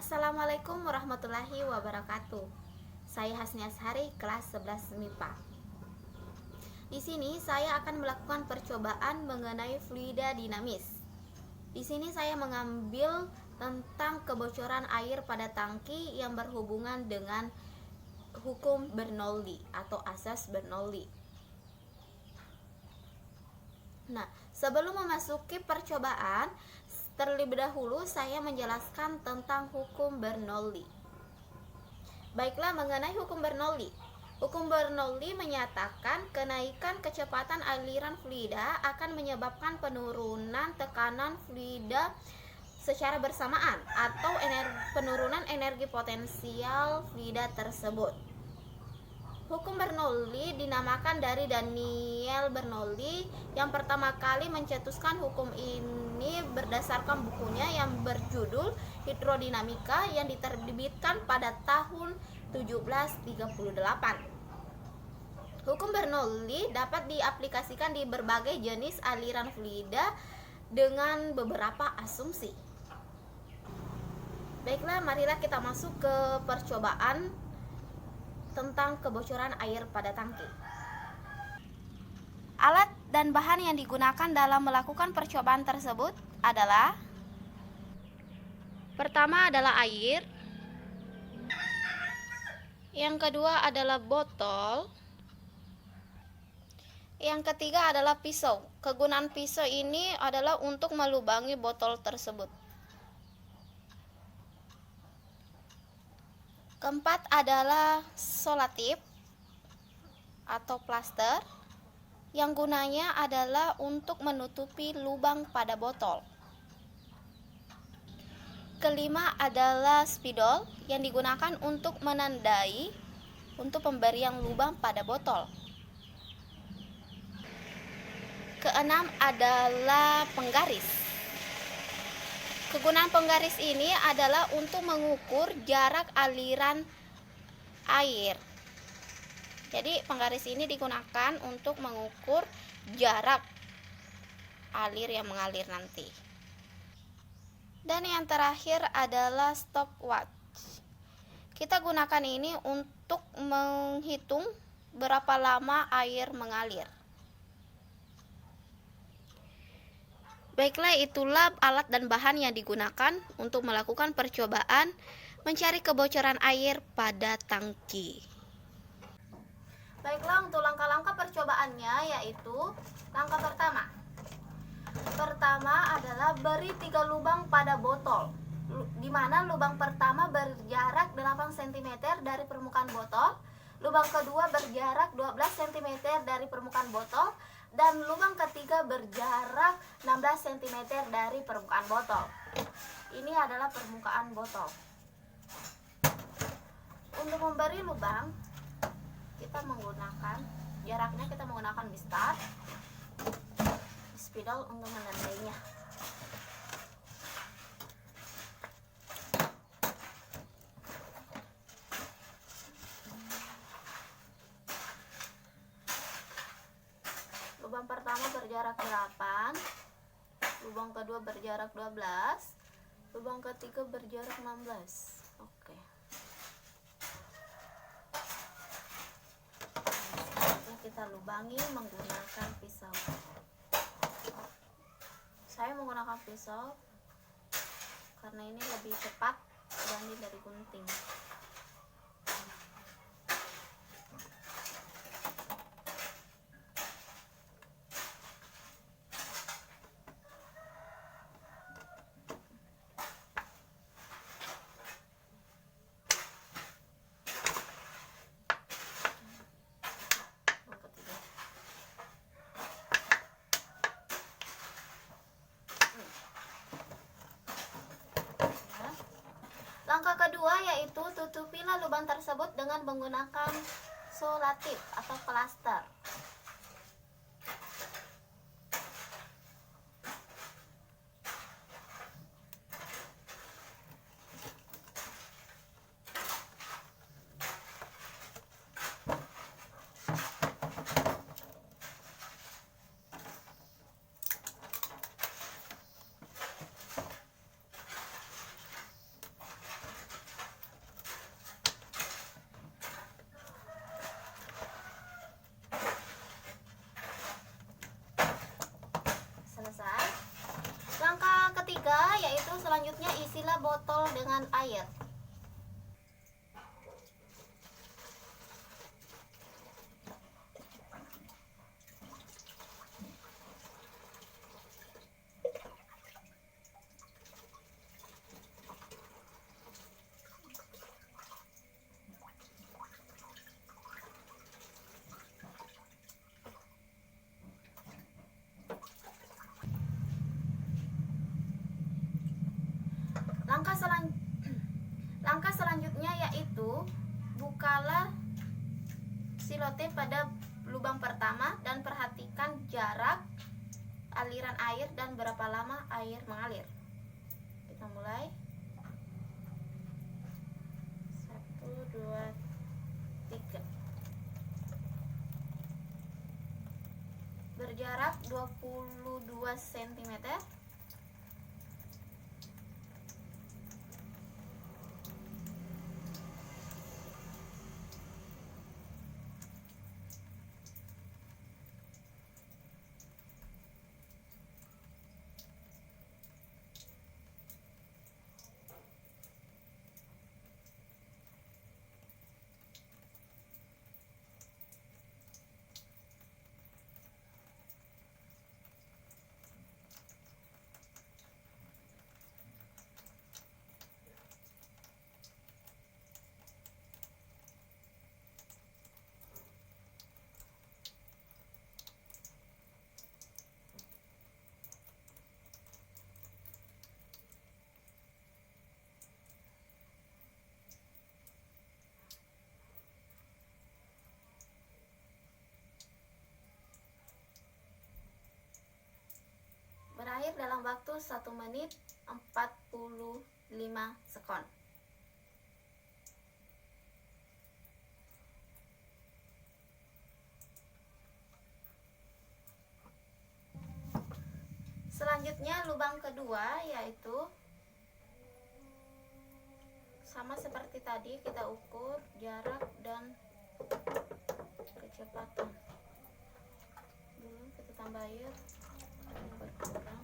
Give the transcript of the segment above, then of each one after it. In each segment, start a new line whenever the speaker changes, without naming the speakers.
Assalamualaikum warahmatullahi wabarakatuh. Saya Hasni Ashari, kelas 11 MIPA. Di sini saya akan melakukan percobaan mengenai fluida dinamis. Di sini saya mengambil tentang kebocoran air pada tangki yang berhubungan dengan hukum Bernoulli atau asas Bernoulli. Nah, sebelum memasuki percobaan, terlebih dahulu saya menjelaskan tentang hukum Bernoulli. Baiklah, mengenai hukum Bernoulli. Hukum Bernoulli menyatakan kenaikan kecepatan aliran fluida akan menyebabkan penurunan tekanan fluida secara bersamaan atau penurunan energi potensial fluida tersebut. Hukum Bernoulli dinamakan dari Daniel Bernoulli yang pertama kali mencetuskan hukum ini berdasarkan bukunya yang berjudul Hidrodinamika yang diterbitkan pada tahun 1738. Hukum Bernoulli dapat diaplikasikan di berbagai jenis aliran fluida dengan beberapa asumsi. Baiklah, marilah kita masuk ke percobaan tentang kebocoran air pada tangki. Alat dan bahan yang digunakan dalam melakukan percobaan tersebut adalah: pertama adalah air, yang kedua adalah botol, yang ketiga adalah pisau. Kegunaan pisau ini adalah untuk melubangi botol tersebut. Keempat adalah solatip atau plaster, yang gunanya adalah untuk menutupi lubang pada botol. Kelima adalah spidol, yang digunakan untuk menandai untuk pemberian lubang pada botol. Keenam adalah penggaris. Kegunaan penggaris ini adalah untuk mengukur jarak aliran air. Jadi penggaris ini digunakan untuk mengukur jarak alir yang mengalir nanti. Dan yang terakhir adalah stopwatch. Kita gunakan ini untuk menghitung berapa lama air mengalir. Baiklah, itulah alat dan bahan yang digunakan untuk melakukan percobaan mencari kebocoran air pada tangki. Baiklah, untuk langkah-langkah percobaannya yaitu: langkah pertama adalah beri 3 lubang pada botol, di mana lubang pertama berjarak 8 cm dari permukaan botol, lubang kedua berjarak 12 cm dari permukaan botol, dan lubang ketiga berjarak 16 cm dari permukaan botol. Ini adalah permukaan botol. Untuk memberi lubang, kita menggunakan mistar, spidol untuk menandainya. Lubang pertama berjarak 8, lubang kedua berjarak 12, lubang ketiga berjarak 16. Oke. Selanjutnya kita lubangi menggunakan pisau. Saya menggunakan pisau karena ini lebih cepat dibanding dari gunting. Langkah kedua yaitu tutupilah lubang tersebut dengan menggunakan solatip atau plaster. kedua yaitu selanjutnya isilah botol dengan air. Langkah selanjutnya yaitu bukalah silote pada lubang pertama dan perhatikan jarak aliran air dan berapa lama air mengalir. Kita mulai. 1, 2, 3. Berjarak 22 cm. Berakhir dalam waktu 1 menit 45 sekon. Selanjutnya lubang kedua yaitu sama seperti tadi, kita ukur jarak dan kecepatan. Dulu kita tambah air berkurang.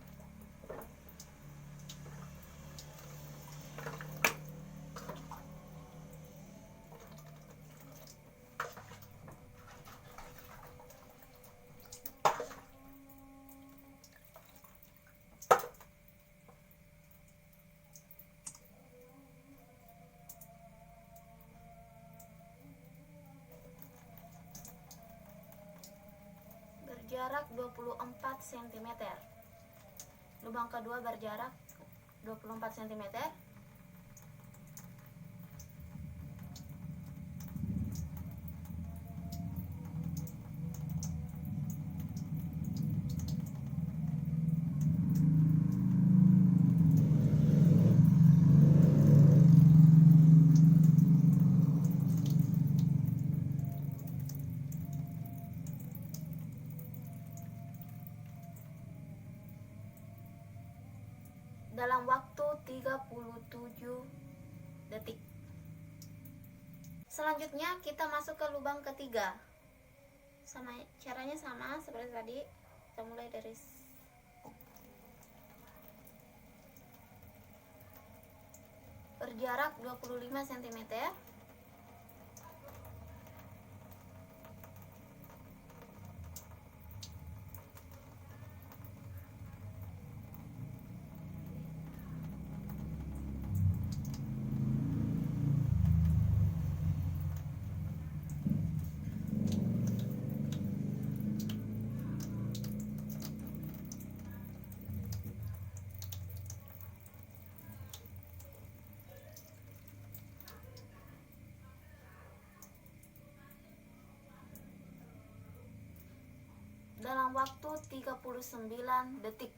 Berjarak 24 cm. Lubang kedua berjarak 24 cm. Dalam waktu 37 detik. Selanjutnya kita masuk ke lubang ketiga. Caranya sama seperti tadi. Kita mulai dari berjarak 25 cm. Dalam waktu 39 detik.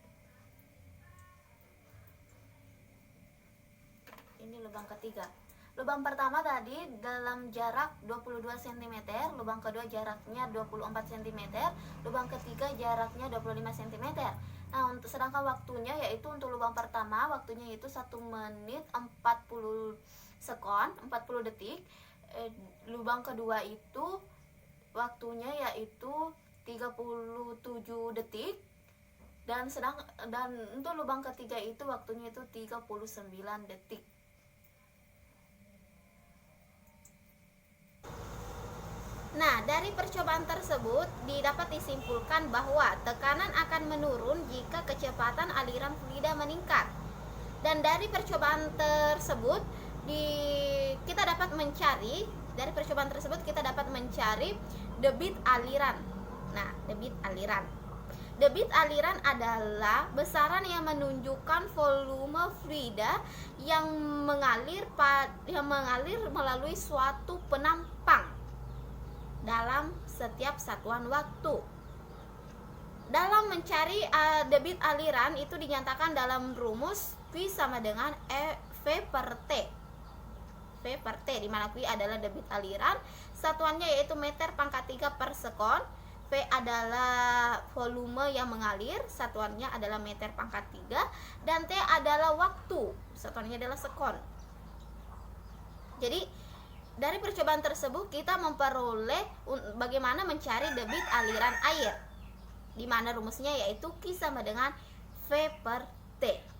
Ini lubang ketiga. Lubang pertama tadi dalam jarak 22 cm, lubang kedua jaraknya 24 cm, lubang ketiga jaraknya 25 cm. Nah, untuk sedangkan waktunya yaitu untuk lubang pertama waktunya itu 1 menit 40 sekon, 40 detik. Lubang kedua itu waktunya yaitu 37 detik. dan untuk lubang ketiga itu waktunya itu 39 detik. Nah, dari percobaan tersebut dapat disimpulkan bahwa tekanan akan menurun jika kecepatan aliran fluida meningkat. Dan dari percobaan tersebut kita dapat mencari debit aliran. Nah, debit aliran adalah besaran yang menunjukkan volume fluida yang mengalir melalui suatu penampang dalam setiap satuan waktu. Dalam mencari debit aliran itu dinyatakan dalam rumus Q sama dengan V per T. V per T, di mana Q adalah debit aliran, satuannya yaitu meter pangkat 3 per sekon. V adalah volume yang mengalir, satuannya adalah meter pangkat 3, dan T adalah waktu, satuannya adalah sekon. Jadi dari percobaan tersebut kita memperoleh bagaimana mencari debit aliran air, di mana rumusnya yaitu Q sama dengan V per T.